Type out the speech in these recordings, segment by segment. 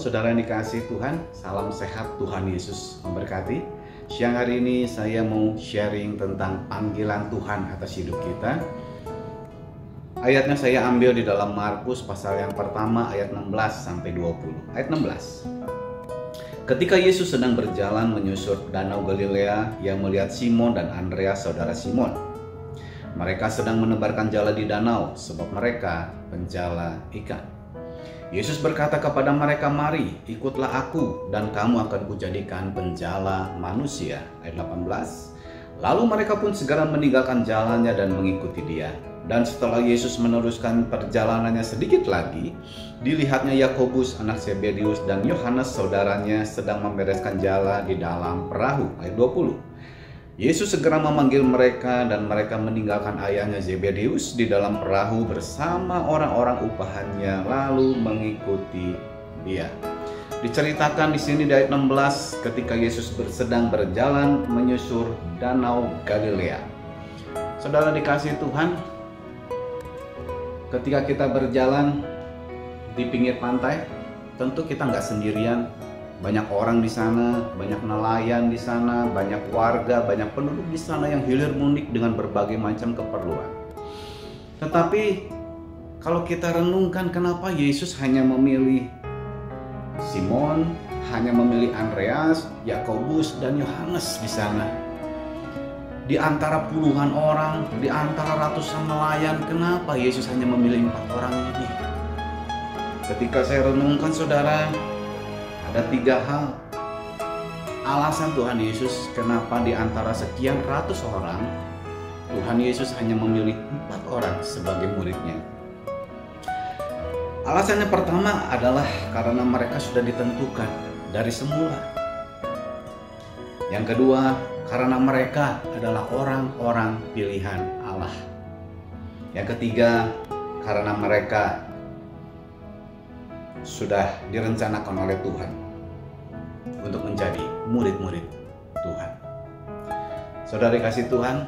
saudara yang dikasihi Tuhan. Salam sehat, Tuhan Yesus memberkati. Siang hari ini saya mau sharing tentang panggilan Tuhan atas hidup kita. Ayatnya saya ambil di dalam Markus pasal yang pertama ayat 16 sampai 20. Ayat 16. Ketika Yesus sedang berjalan menyusur Danau Galilea, Ia melihat Simon dan Andreas saudara Simon. Mereka sedang menebarkan jala di danau sebab mereka penjala ikan. Yesus berkata kepada mereka, "Mari, ikutlah aku dan kamu akan kujadikan penjala manusia." Ayat 18. Lalu mereka pun segera meninggalkan jalannya dan mengikuti Dia. Dan setelah Yesus meneruskan perjalanannya sedikit lagi, dilihatnya Yakobus anak Zebedius dan Yohanes saudaranya sedang membereskan jala di dalam perahu. Ayat 20. Yesus segera memanggil mereka dan mereka meninggalkan ayahnya Zebedius di dalam perahu bersama orang-orang upahannya lalu mengikuti Dia. Diceritakan di sini di ayat 16 ketika Yesus sedang berjalan menyusur Danau Galilea. Saudara dikasihi Tuhan, ketika kita berjalan di pinggir pantai, tentu kita nggak sendirian. Banyak orang di sana, banyak nelayan di sana, banyak warga, banyak penduduk di sana yang hilir mudik dengan berbagai macam keperluan. Tetapi kalau kita renungkan, kenapa Yesus hanya memilih Simon, hanya memilih Andreas, Yakobus, dan Yohanes di sana? Di antara puluhan orang, di antara ratusan nelayan, kenapa Yesus hanya memilih 4 orang ini? Ketika saya renungkan, saudara, ada 3 hal alasan Tuhan Yesus kenapa di antara sekian ratus orang Tuhan Yesus hanya memilih 4 orang sebagai muridnya. Alasannya pertama adalah karena mereka sudah ditentukan dari semula. Yang kedua, karena mereka adalah orang-orang pilihan Allah. Yang ketiga, karena mereka sudah direncanakan oleh Tuhan untuk menjadi murid-murid Tuhan. Saudara dikasihi Tuhan,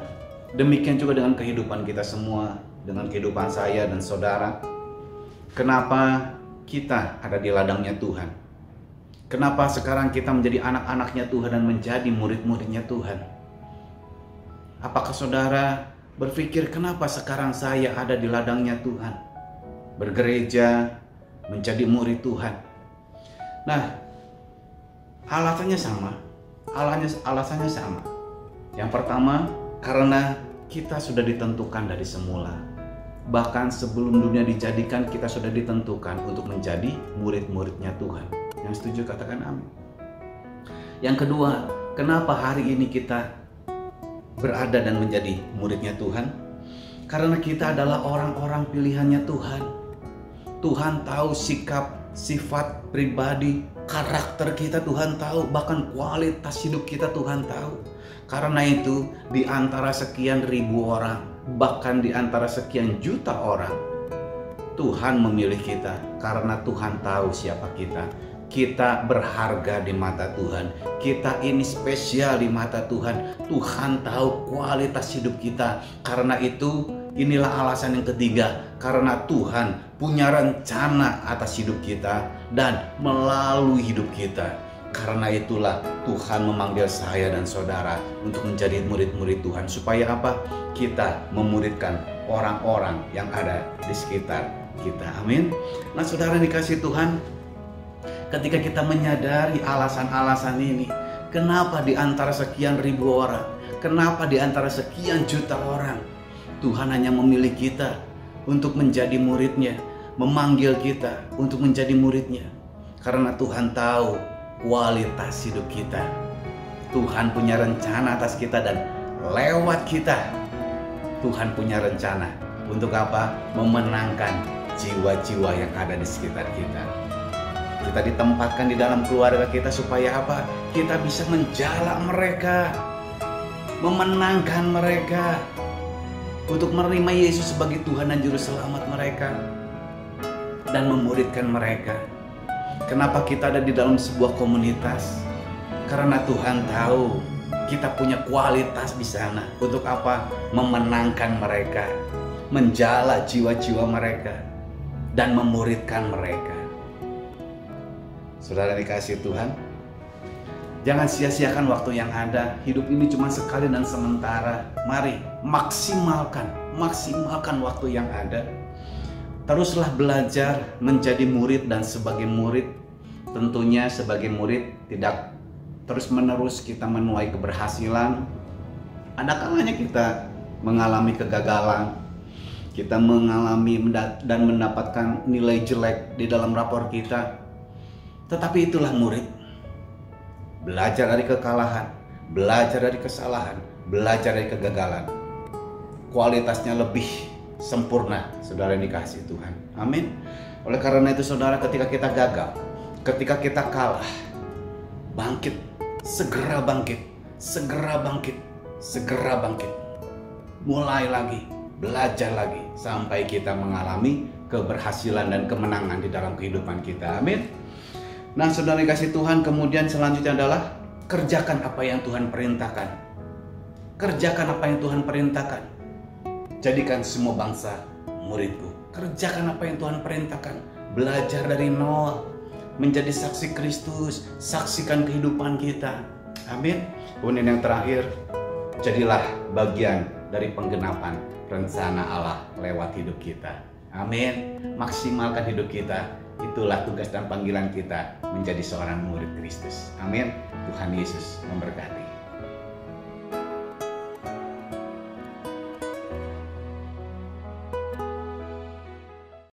demikian juga dengan kehidupan kita semua, dengan kehidupan saya dan saudara. Kenapa kita ada di ladangnya Tuhan? Kenapa sekarang kita menjadi anak-anaknya Tuhan dan menjadi murid-muridnya Tuhan? Apakah saudara berpikir kenapa sekarang saya ada di ladangnya Tuhan? Bergereja, menjadi murid Tuhan. Nah, alasannya sama. Alasannya sama. Yang pertama, karena kita sudah ditentukan dari semula. Bahkan sebelum dunia dijadikan, kita sudah ditentukan untuk menjadi murid-muridnya Tuhan. Yang setuju katakan amin. Yang kedua, kenapa hari ini kita berada dan menjadi muridnya Tuhan? Karena kita adalah orang-orang pilihannya Tuhan. Tuhan tahu sikap, sifat, pribadi, karakter kita Tuhan tahu. Bahkan kualitas hidup kita Tuhan tahu. Karena itu di antara sekian ribu orang, bahkan di antara sekian juta orang, Tuhan memilih kita. Karena Tuhan tahu siapa kita. Kita berharga di mata Tuhan. Kita ini spesial di mata Tuhan. Tuhan tahu kualitas hidup kita. Karena itu inilah alasan yang ketiga. Karena Tuhan punya rencana atas hidup kita dan melalui hidup kita. Karena itulah Tuhan memanggil saya dan saudara untuk menjadi murid-murid Tuhan. Supaya apa? Kita memuridkan orang-orang yang ada di sekitar kita. Amin. Nah, saudara dikasihi Tuhan, ketika kita menyadari alasan-alasan ini, kenapa di antara sekian ribu orang, kenapa di antara sekian juta orang, Tuhan hanya memilih kita untuk menjadi muridnya, memanggil kita untuk menjadi muridnya. Karena Tuhan tahu kualitas hidup kita. Tuhan punya rencana atas kita dan lewat kita Tuhan punya rencana untuk apa? Memenangkan jiwa-jiwa yang ada di sekitar kita. Kita ditempatkan di dalam keluarga kita supaya apa? Kita bisa menjala mereka, memenangkan mereka untuk menerima Yesus sebagai Tuhan dan Juru Selamat mereka dan memuridkan mereka. Kenapa kita ada di dalam sebuah komunitas? Karena Tuhan tahu kita punya kualitas di sana. Untuk apa? Memenangkan mereka, menjala jiwa-jiwa mereka, dan memuridkan mereka. Saudara dikasih Tuhan, jangan sia-siakan waktu yang ada. Hidup ini cuma sekali dan sementara. Mari maksimalkan waktu yang ada. Teruslah belajar menjadi murid, dan sebagai murid, tentunya sebagai murid tidak terus-menerus kita menuai keberhasilan. Ada kalanya kita mengalami kegagalan, kita mengalami dan mendapatkan nilai jelek di dalam rapor kita. Tetapi itulah murid. Belajar dari kekalahan, belajar dari kesalahan, belajar dari kegagalan. Kualitasnya lebih sempurna, saudara yang dikasihi Tuhan. Amin. Oleh karena itu saudara, ketika kita gagal, ketika kita kalah, bangkit, segera bangkit, segera bangkit, segera bangkit. Mulai lagi, belajar lagi, sampai kita mengalami keberhasilan dan kemenangan di dalam kehidupan kita. Amin. Nah, saudara dikasih Tuhan, kemudian selanjutnya adalah kerjakan apa yang Tuhan perintahkan. Kerjakan apa yang Tuhan perintahkan. Jadikan semua bangsa muridku. Kerjakan apa yang Tuhan perintahkan. Belajar dari nol, menjadi saksi Kristus. Saksikan kehidupan kita. Amin. Kemudian yang terakhir, jadilah bagian dari penggenapan rencana Allah lewat hidup kita. Amin. Maksimalkan hidup kita. Itulah tugas dan panggilan kita menjadi seorang murid Kristus. Amin. Tuhan Yesus memberkati.